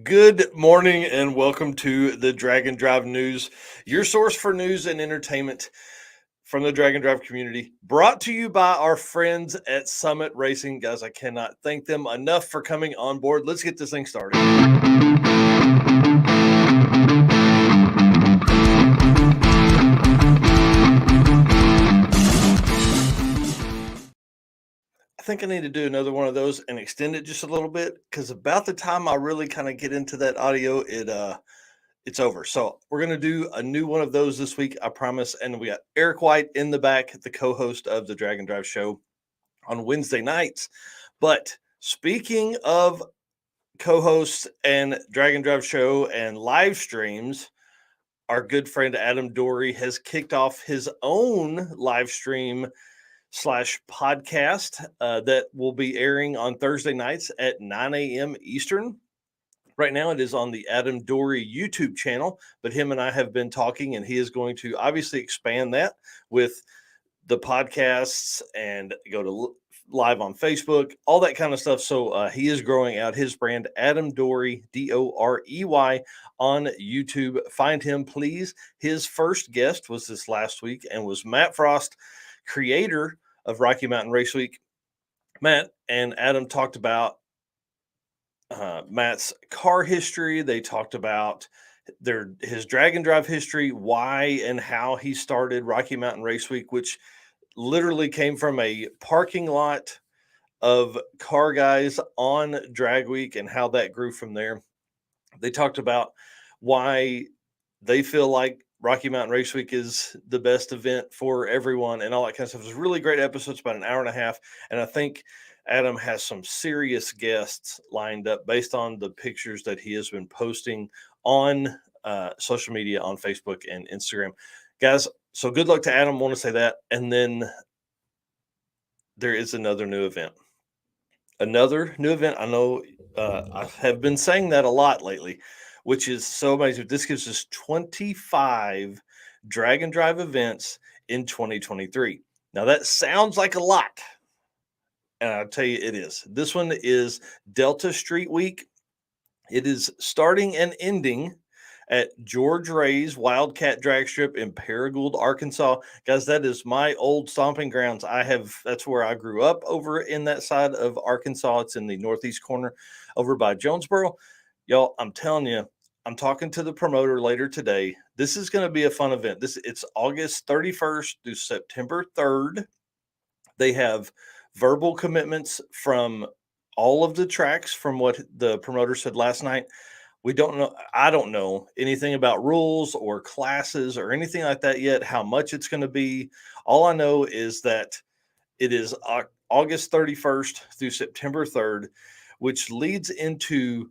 Good morning and welcome to the Drag and Drive News, your source for news and entertainment from the Drag and Drive community. Brought to you by our friends at Summit Racing. Guys, I cannot thank them enough for coming on board. Let's get this thing started. I think I need to do another one of those and extend it just a little bit because about the time I really kind of get into that audio, it's over. So we're gonna do a new one of those this week, I promise. And we got Eric White in the back, the co-host of the Drag and Drive show on Wednesday nights. But speaking of co-hosts and Drag and Drive show and live streams, our good friend Adam Dory has kicked off his own live stream slash podcast that will be airing on Thursday nights at 9 a.m. Eastern. Right now, it is on the Adam Dory YouTube channel, but him and I have been talking, and he is going to obviously expand that with the podcasts and go to live on Facebook, all that kind of stuff. So he is growing out his brand, Adam Dory, Dorey, on YouTube. Find him, please. His first guest was this last week and was Matt Frost, creator of Rocky Mountain Race Week. Matt and Adam talked about Matt's car history. They talked about his drag and drive history, why and how he started Rocky Mountain Race Week, which literally came from a parking lot of car guys on drag week and how that grew from there. They talked about why they feel like Rocky Mountain Race Week is the best event for everyone and all that kind of stuff. It was a really great episode. It's about an hour and a half. And I think Adam has some serious guests lined up based on the pictures that he has been posting on social media, on Facebook and Instagram. Guys, so good luck to Adam. I want to say that. And then there is another new event. Another new event. I know I have been saying that a lot lately, which is so amazing. This gives us 25 drag and drive events in 2023. Now, that sounds like a lot. And I'll tell you, it is. This one is Delta Street Week. It is starting and ending at George Ray's Wildcat Drag Strip in Paragould, Arkansas. Guys, that is my old stomping grounds. That's where I grew up, over in that side of Arkansas. It's in the northeast corner over by Jonesboro. Y'all, I'm telling you, I'm talking to the promoter later today. This is going to be a fun event. It's August 31st through September 3rd. They have verbal commitments from all of the tracks from what the promoter said last night. We don't know. I don't know anything about rules or classes or anything like that yet, how much it's going to be. All I know is that it is August 31st through September 3rd, which leads into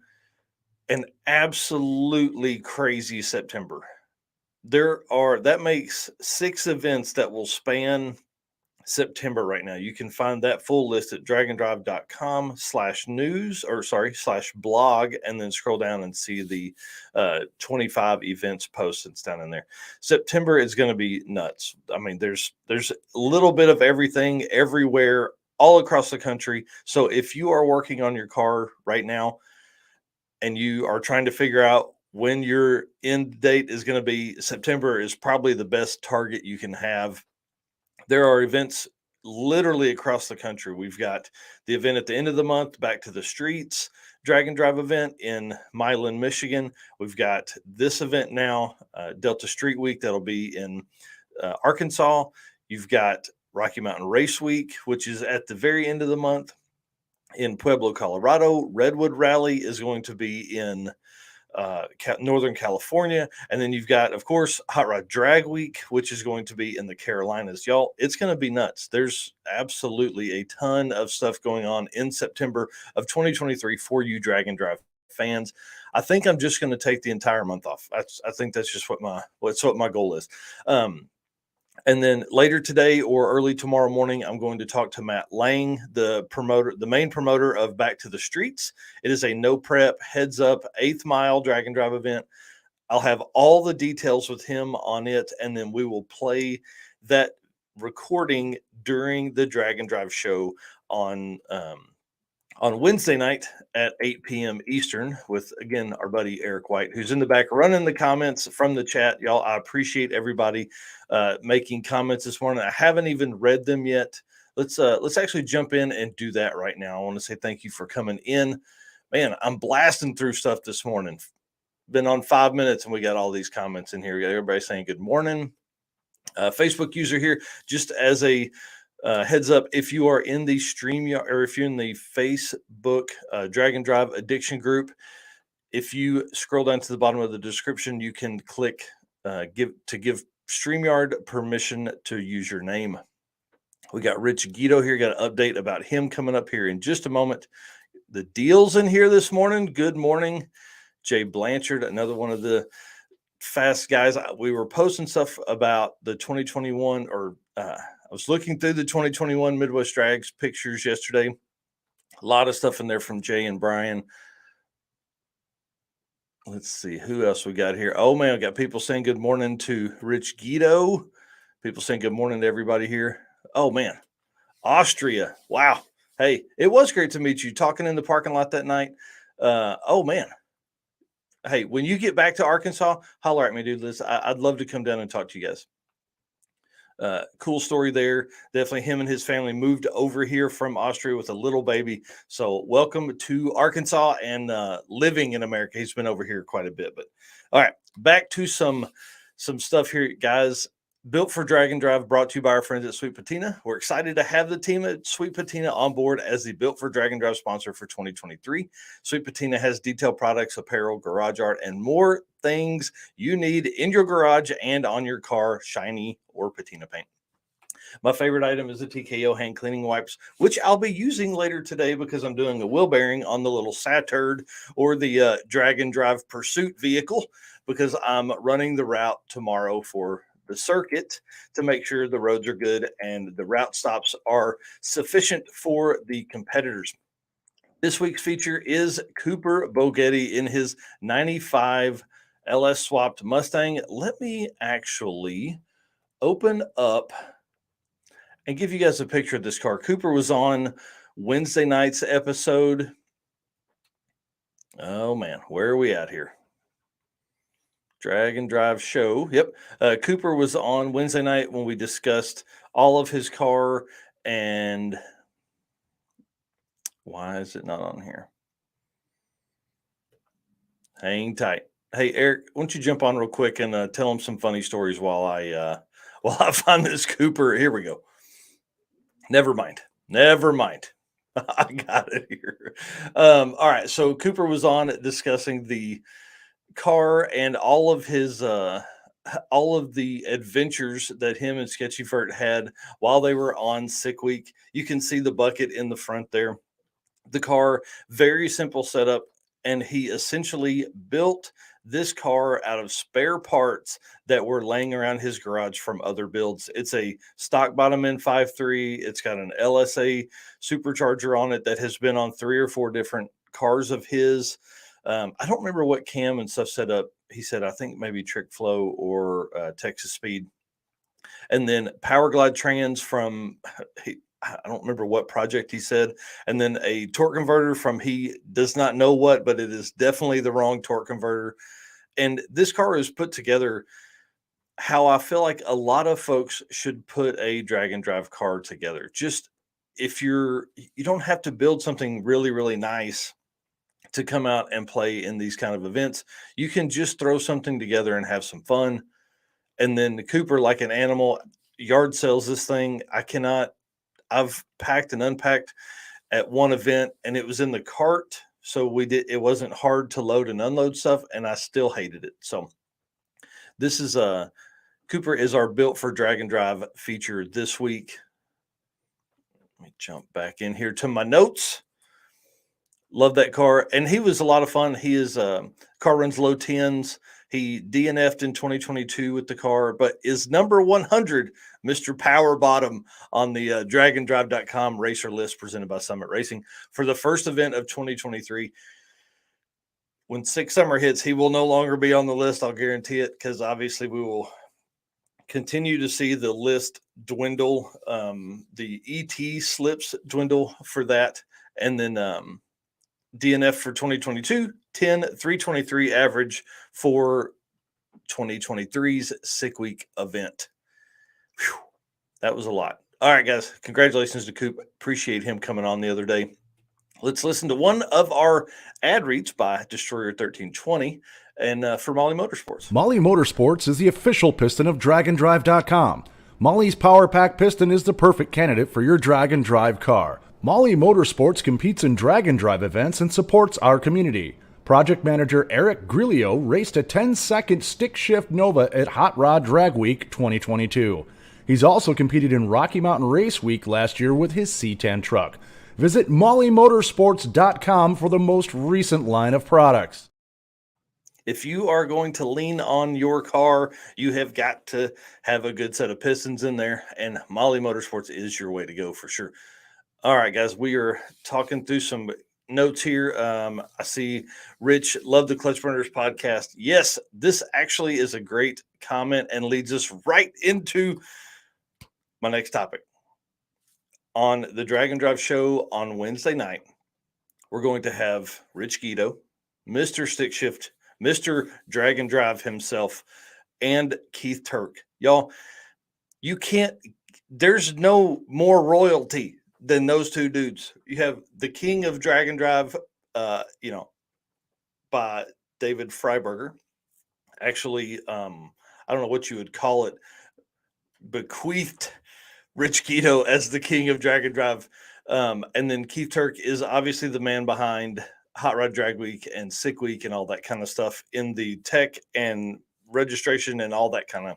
an absolutely crazy September. That makes 6 events that will span September right now. You can find that full list at dragandrive.com/news /blog, and then scroll down and see the 25 events posts that's down in there. September is going to be nuts. I mean, there's a little bit of everything everywhere all across the country. So if you are working on your car right now and you are trying to figure out when your end date is going to be, September is probably the best target you can have. There are events literally across the country. We've got the event at the end of the month, Back to the Streets Drag and Drive event in Milan, Michigan. We've got this event now, Delta Street Week, that'll be in Arkansas. You've got Rocky Mountain Race Week, which is at the very end of the month in Pueblo, Colorado. Redwood Rally is going to be in Northern California. And then you've got, of course, Hot Rod Drag Week, which is going to be in the Carolinas. Y'all, it's going to be nuts. There's absolutely a ton of stuff going on in September of 2023 for you drag and drive fans. I think I'm just going to take the entire month off. I think that's just what my goal is. And then later today or early tomorrow morning, I'm going to talk to Matt Lang, the main promoter of Back to the Streets. It is a no prep, heads up, 8th mile drag and drive event. I'll have all the details with him on it, and then we will play that recording during the drag and drive show on on Wednesday night at 8 p.m. Eastern with, again, our buddy Eric White, who's in the back running the comments from the chat. Y'all, I appreciate everybody making comments this morning. I haven't even read them yet. Let's actually jump in and do that right now. I want to say thank you for coming in. Man, I'm blasting through stuff this morning. Been on 5 minutes and we got all these comments in here. We got everybody saying good morning. Facebook user here, just as a heads up, if you are in the StreamYard or if you're in the Facebook Drag and Drive Addiction group, if you scroll down to the bottom of the description, you can click give StreamYard permission to use your name. We got Rich Guido here, got an update about him coming up here in just a moment. The deals in here this morning. Good morning, Jay Blanchard, another one of the fast guys. We were posting stuff about the 2021, or I was looking through the 2021 Midwest Drags pictures yesterday. A lot of stuff in there from Jay and Brian. Let's see who else we got here. Oh man, I got people saying good morning to Rich Guido. People saying good morning to everybody here. Oh man, Austria. Wow. Hey, it was great to meet you. Talking in the parking lot that night. Oh man. Hey, when you get back to Arkansas, holler at me, dude. I'd love to come down and talk to you guys. Cool story there. Definitely him and his family moved over here from Austria with a little baby. So welcome to Arkansas and living in America. He's been over here quite a bit. But all right, back to some stuff here, guys. Built for Drag and Drive, brought to you by our friends at Sweet Patina. We're excited to have the team at Sweet Patina on board as the Built for Drag and Drive sponsor for 2023. Sweet Patina has detailed products, apparel, garage art, and more things you need in your garage and on your car, shiny or patina paint. My favorite item is the TKO hand cleaning wipes, which I'll be using later today because I'm doing a wheel bearing on the little Saturn or the Drag and Drive Pursuit vehicle because I'm running the route tomorrow for the circuit to make sure the roads are good and the route stops are sufficient for the competitors. This week's feature is Cooper Bogetti in his 95 LS swapped Mustang. Let me actually open up and give you guys a picture of this car. Cooper was on Wednesday night's episode. Oh man, where are we at here? Drag and Drive show. Yep. Cooper was on Wednesday night when we discussed all of his car. And why is it not on here? Hang tight. Hey Eric, why don't you jump on real quick and tell him some funny stories while I while I find this Cooper. Here we go. Never mind. I got it here. All right. So Cooper was on discussing the car and all of his all of the adventures that him and Sketchy Furt had while they were on sick week. You can see the bucket in the front there. The car, very simple setup, and he essentially built this car out of spare parts that were laying around his garage from other builds. It's a stock bottom N53. It's got an LSA supercharger on it that has been on 3 or 4 different cars of his. I don't remember what cam and stuff set up. He said, I think maybe Trick Flow or Texas Speed. And then Power Glide trans from, I don't remember what project he said. And then a torque converter from he does not know what, but it is definitely the wrong torque converter. And this car is put together how I feel like a lot of folks should put a drag and drive car together. Just if you don't have to build something really, really nice to come out and play in these kind of events. You can just throw something together and have some fun. And then the Cooper, like an animal, yard sells this thing. I've packed and unpacked at one event and it was in the cart. So it wasn't hard to load and unload stuff. And I still hated it. So this is Cooper is our Built for Drag and Drive feature this week. Let me jump back in here to my notes. Love that car. And he was a lot of fun. He is car runs low tens. He DNF'd in 2022 with the car, but is number 100, Mr. Power Bottom on the dragandrive.com racer list presented by Summit Racing for the first event of 2023. When Six Summer hits, he will no longer be on the list. I'll guarantee it, because obviously we will continue to see the list dwindle. The ET slips dwindle for that. And then DNF for 2022, 10,323 average for 2023's Sick Week event. Whew, that was a lot. All right, guys. Congratulations to Coop. Appreciate him coming on the other day. Let's listen to one of our ad reads by Destroyer 1320 and for Molly Motorsports. Molly Motorsports is the official piston of DragOnDrive.com. Molly's Power Pack piston is the perfect candidate for your drag and drive car. Molly Motorsports competes in drag and drive events and supports our community. Project manager Eric Grillo raced a 10-second stick shift Nova at Hot Rod Drag Week 2022. He's also competed in Rocky Mountain Race Week last year with his C10 truck. Visit mollymotorsports.com for the most recent line of products. If you are going to lean on your car, you have got to have a good set of pistons in there, and Molly Motorsports is your way to go for sure. All right, guys, we are talking through some notes here. I see Rich, love the Clutch Burners podcast. Yes, this actually is a great comment and leads us right into my next topic. On the Drag and Drive show on Wednesday night, we're going to have Rich Guido, Mr. Stick Shift, Mr. Drag and Drive himself, and Keith Turk. Y'all, you can't, there's no more royalty than those two dudes. You have the king of Drag and Drive, by David Freiberger. Actually, I don't know what you would call it, bequeathed Rich Guido as the king of Drag and Drive. And then Keith Turk is obviously the man behind Hot Rod Drag Week and Sick Week and all that kind of stuff in the tech and registration and all that kind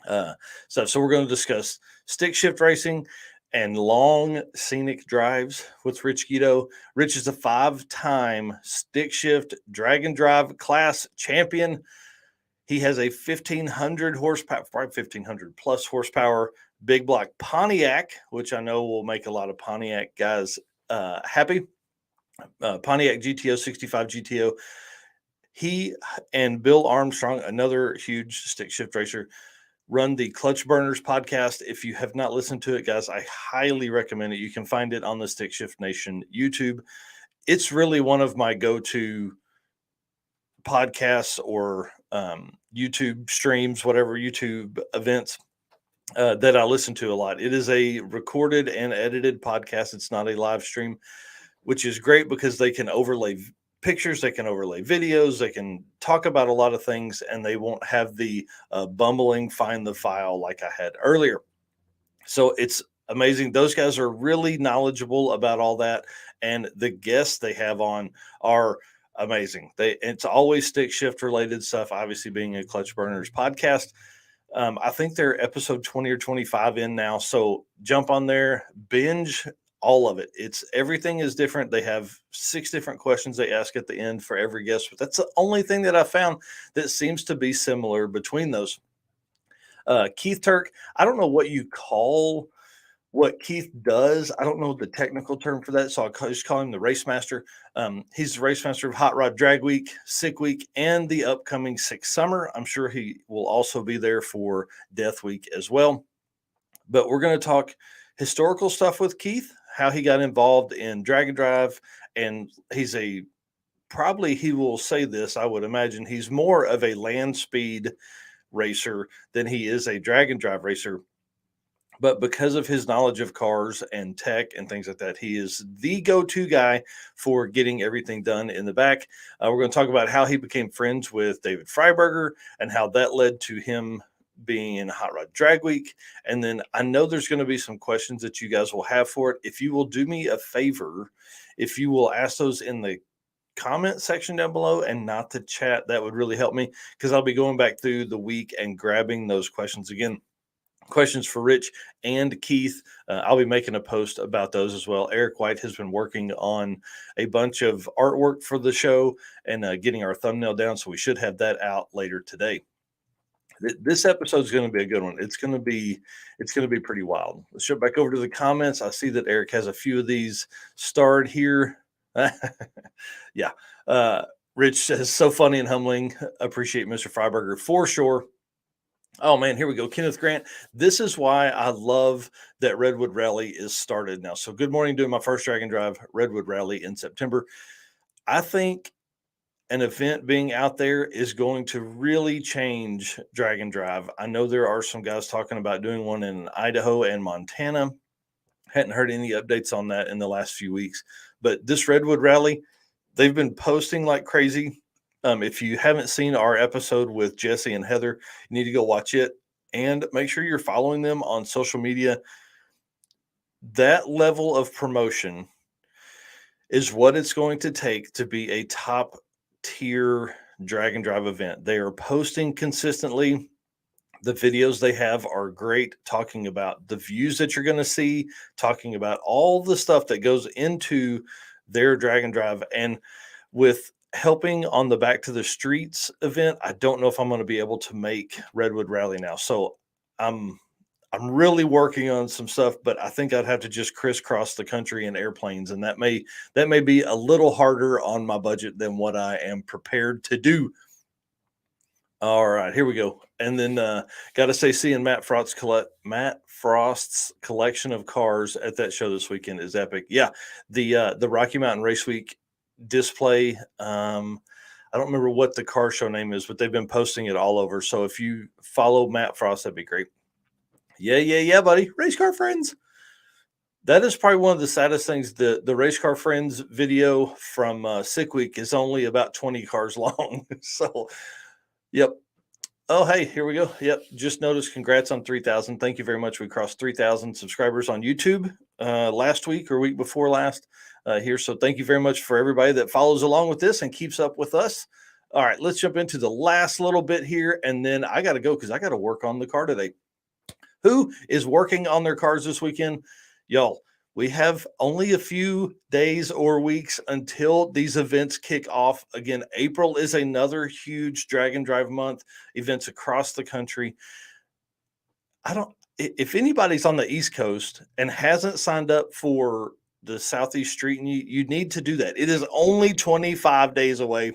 of stuff. So we're going to discuss stick shift racing and long scenic drives with Rich Guido. Rich is a 5-time stick shift drag and drive class champion. He has a 1,500 horsepower, probably 1,500 plus horsepower big block Pontiac, which I know will make a lot of Pontiac guys happy. Pontiac GTO 65 GTO. He and Bill Armstrong, another huge stick shift racer, run the Clutch Burners podcast. If you have not listened to it, guys, I highly recommend it. You can find it on the Stick Shift Nation YouTube. It's really one of my go-to podcasts or YouTube streams, whatever, YouTube events that I listen to a lot. It is a recorded and edited podcast. It's not a live stream, which is great because they can overlay pictures, they can overlay videos, they can talk about a lot of things, and they won't have the bumbling find the file like I had earlier. So it's amazing. Those guys are really knowledgeable about all that, and the guests they have on are amazing. It's always stick shift related stuff, obviously being a Clutch Burners podcast. I think they're episode 20 or 25 in now. So jump on there, binge all of it. Everything is different. They have 6 different questions they ask at the end for every guest, but that's the only thing that I found that seems to be similar between those. Keith Turk, I don't know what you call what Keith does. I don't know the technical term for that, so I'll just call him the race master. He's the race master of Hot Rod Drag Week, Sick Week, and the upcoming Sick Summer. I'm sure he will also be there for Death Week as well. But we're going to talk historical stuff with Keith, how he got involved in drag and drive, and he will say this, I would imagine, he's more of a land speed racer than he is a drag and drive racer. But because of his knowledge of cars and tech and things like that, he is the go-to guy for getting everything done in the back. We're going to talk about how he became friends with David Freiberger and how that led to him being in Hot Rod Drag Week. And then I know there's going to be some questions that you guys will have for it. If you will do me a favor, if you will ask those in the comment section down below and not the chat, that would really help me, because I'll be going back through the week and grabbing those questions again. Questions for Rich and Keith. I'll be making a post about those as well. Eric White has been working on a bunch of artwork for the show and getting our thumbnail down, so we should have that out later today. This episode is going to be a good one. It's going to be pretty wild. Let's jump back over to the comments. I see that Eric has a few of these starred here. Yeah. Rich says, so funny and humbling. Appreciate Mr. Freiberger for sure. Oh man, here we go. Kenneth Grant. This is why I love that Redwood Rally is started now. So good morning, doing my first drag and drive Redwood Rally in September. I think an event being out there is going to really change drag and drive. I know there are some guys talking about doing one in Idaho and Montana. Hadn't heard any updates on that in the last few weeks, but this Redwood Rally, they've been posting like crazy. If you haven't seen our episode with Jesse and Heather, you need to go watch it and make sure you're following them on social media. That level of promotion is what it's going to take to be a top tier drag and drive event. They are posting consistently. The videos they have are great, talking about the views that you're going to see, talking about all the stuff that goes into their drag and drive. And with helping on the Back to the Streets event, I don't know if I'm going to be able to make Redwood Rally now. So I'm I'm really working on some stuff, but I think I'd have to just crisscross the country in airplanes, and that may be a little harder on my budget than what I am prepared to do. All right, here we go. And then got to say, seeing Matt Frost's collection of cars at that show this weekend is epic. Yeah, the Rocky Mountain Race Week display. I don't remember what the car show name is, but they've been posting it all over. So if you follow Matt Frost, that'd be great. Yeah, buddy. Race car friends. That is probably one of the saddest things. The race car friends video from Sick Week is only about 20 cars long. So, yep. Oh, hey, here we go. Yep. Just noticed. Congrats on 3,000. Thank you very much. We crossed 3,000 subscribers on YouTube last week or week before last here. So, thank you very much for everybody that follows along with this and keeps up with us. All right, let's jump into the last little bit here. And then I got to go because I got to work on the car today. Who is working on their cars this weekend? Y'all, we have only a few days or weeks until these events kick off. Again, April is another huge drag and drive month, events across the country. If anybody's on the East Coast and hasn't signed up for the Southeast Street, and you need to do that. It is only 25 days away.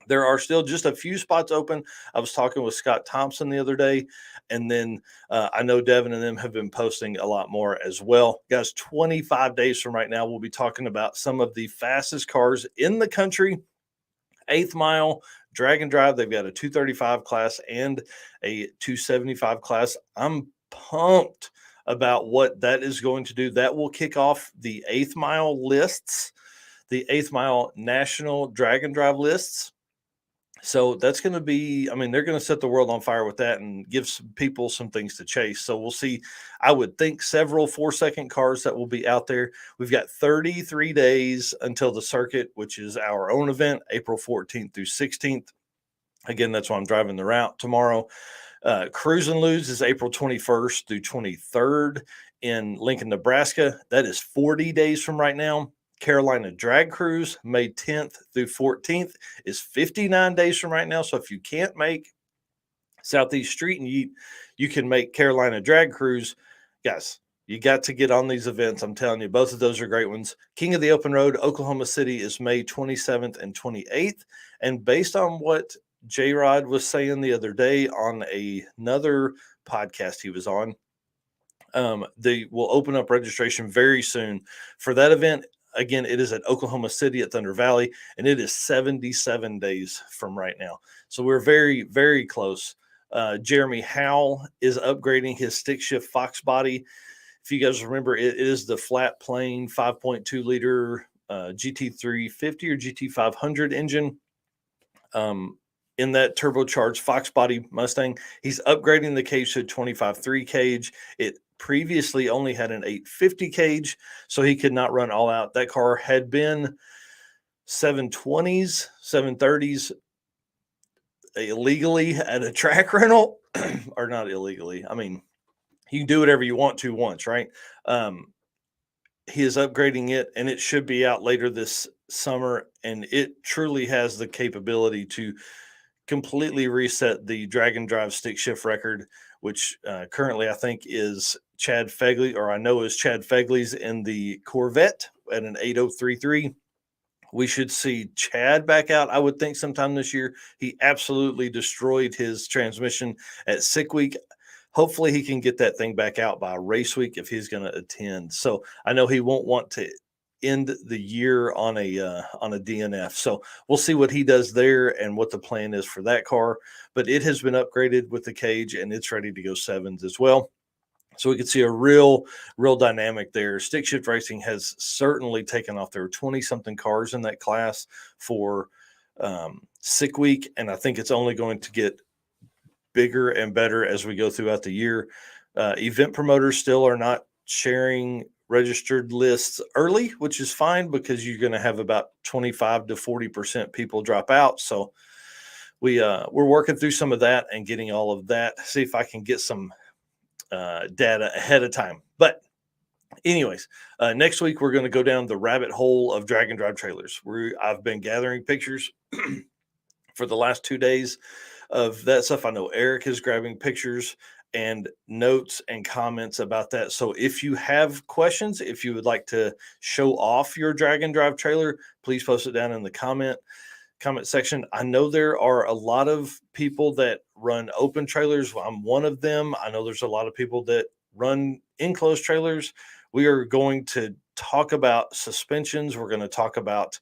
There are still just a few spots open. I was talking with Scott Thompson the other day, and then I know Devin and them have been posting a lot more as well. Guys, 25 days from right now, we'll be talking about some of the fastest cars in the country. 8th Mile Drag and Drive. They've got a 235 class and a 275 class. I'm pumped about what that is going to do. That will kick off the 8th Mile lists, the 8th Mile National Drag and Drive lists. So that's going to be, I mean, they're going to set the world on fire with that and give some people some things to chase. So we'll see, I would think, several 4-second cars that will be out there. We've got 33 days until the circuit, which is our own event, April 14th through 16th. Again, that's why I'm driving the route tomorrow. Cruise and Lose is April 21st through 23rd in Lincoln, Nebraska. That is 40 days from right now. Carolina Drag Cruise, May 10th through 14th, is 59 days from right now. So if you can't make Southeast Street and you can make Carolina Drag Cruise, guys, you got to get on these events. I'm telling you, both of those are great ones. King of the Open Road, Oklahoma City, is May 27th and 28th. And based on what J-Rod was saying the other day on another podcast he was on, they will open up registration very soon for that event. Again, it is at Oklahoma City at Thunder Valley, and it is 77 days from right now. So we're very, very close. Jeremy Howell is upgrading his stick shift Fox body. If you guys remember, it is the flat plane 5.2 liter GT350 or GT500 engine. In that turbocharged Fox body Mustang, he's upgrading the cage to a 25.3 cage. It previously only had an 850 cage, so he could not run all out. That car had been 720s, 730s illegally at a track rental, or not illegally. I mean, you can do whatever you want to once, right? He is upgrading it, and it should be out later this summer, and it truly has the capability to completely reset the drag and drive stick shift record, which currently I think is Chad Fegley, or I know is Chad Fegley's in the Corvette at an 8033. We should see Chad back out, I would think, sometime this year. He absolutely destroyed his transmission at Sick Week. Hopefully he can get that thing back out by race week if he's going to attend. So I know he won't want to end the year on a DNF. So we'll see what he does there and what the plan is for that car. But it has been upgraded with the cage and it's ready to go sevens as well. So we could see a real dynamic there. Stick shift racing has certainly taken off. There were 20-something cars in that class for Sick Week, and I think it's only going to get bigger and better as we go throughout the year. Event promoters still are not sharing registered lists early, which is fine because you're going to have about 25 to 40% people drop out. So we're working through some of that and getting all of that. See if I can get some data ahead of time. But anyways, next week we're going to go down the rabbit hole of drag and drive trailers. I've been gathering pictures for the last 2 days of that stuff. I know Eric is grabbing pictures and notes and comments about that. So if you have questions, if you would like to show off your drag and drive trailer, please post it down in the comment section. I know there are a lot of people that run open trailers. I'm one of them. I know there's a lot of people that run enclosed trailers. We are going to talk about suspensions. We're going to talk about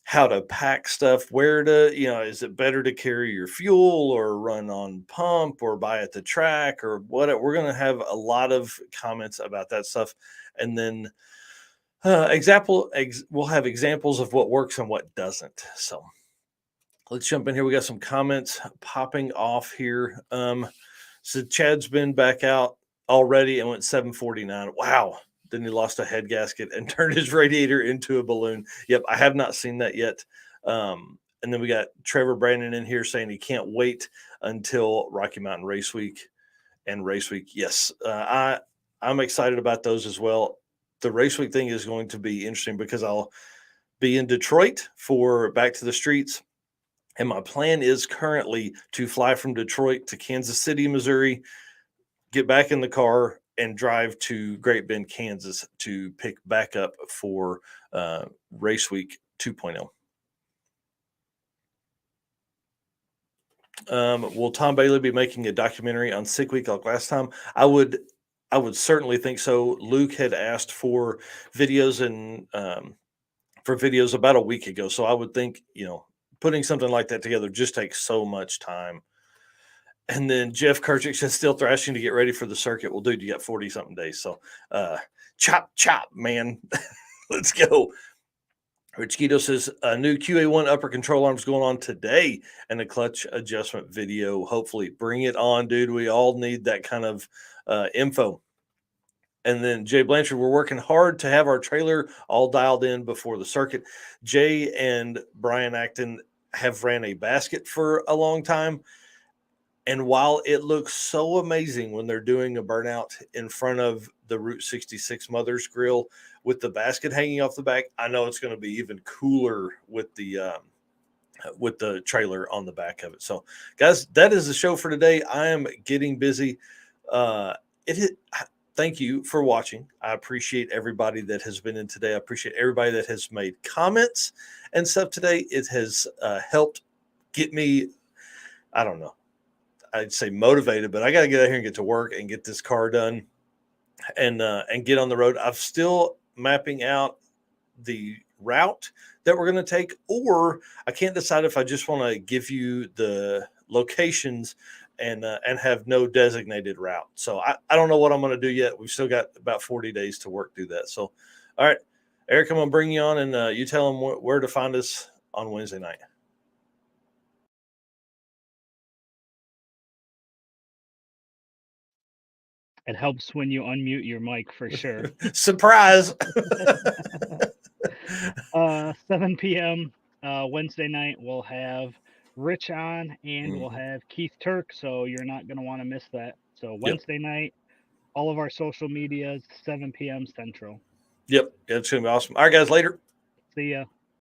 how to pack stuff, where to, is it better to carry your fuel or run on pump or buy at the track or what? We're going to have a lot of comments about that stuff. And then we'll have examples of what works and what doesn't. So let's jump in here. We got some comments popping off here. So Chad's been back out already and went 749. Wow. Then he lost a head gasket and turned his radiator into a balloon. Yep, I have not seen that yet. And then we got Trevor Brandon in here saying he can't wait until Rocky Mountain Race Week and Race Week. Yes, I'm excited about those as well. The Race Week thing is going to be interesting because I'll be in Detroit for Back to the Streets. And my plan is currently to fly from Detroit to Kansas City, Missouri, get back in the car, and drive to Great Bend, Kansas to pick back up for Race Week 2.0. Will Tom Bailey be making a documentary on Sick Week like last time? I would certainly think so. Luke had asked for videos and for videos about a week ago. So I would think, putting something like that together just takes so much time. And then Jeff Kirchick says still thrashing to get ready for the circuit. Well, dude, you got 40-something days. So chop, man. Let's go. Rich Guido says a new QA1 upper control arms going on today and a clutch adjustment video. Hopefully bring it on, dude. We all need that kind of info. And then Jay Blanchard, we're working hard to have our trailer all dialed in before the circuit. Jay and Brian Acton have ran a basket for a long time. And while it looks so amazing when they're doing a burnout in front of the Route 66 Mother's Grill with the basket hanging off the back, I know it's going to be even cooler with the trailer on the back of it. So, guys, that is the show for today. I am getting busy. Thank you for watching. I appreciate everybody that has been in today. I appreciate everybody that has made comments and stuff today. It has helped get me, I don't know, I'd say motivated, but I got to get out here and get to work and get this car done and get on the road. I'm still mapping out the route that we're going to take, or I can't decide if I just want to give you the locations and have no designated route. So I don't know what I'm going to do yet. We've still got about 40 days to work through that. So, all right, Eric, I'm going to bring you on and you tell them where to find us on Wednesday night. It helps when you unmute your mic for sure. Surprise. 7 p.m. Wednesday night, we'll have Rich on and we'll have Keith Turk. So you're not going to want to miss that. So Wednesday night, all of our social medias, 7 p.m. Central. Yep. It's going to be awesome. All right, guys, later. See ya.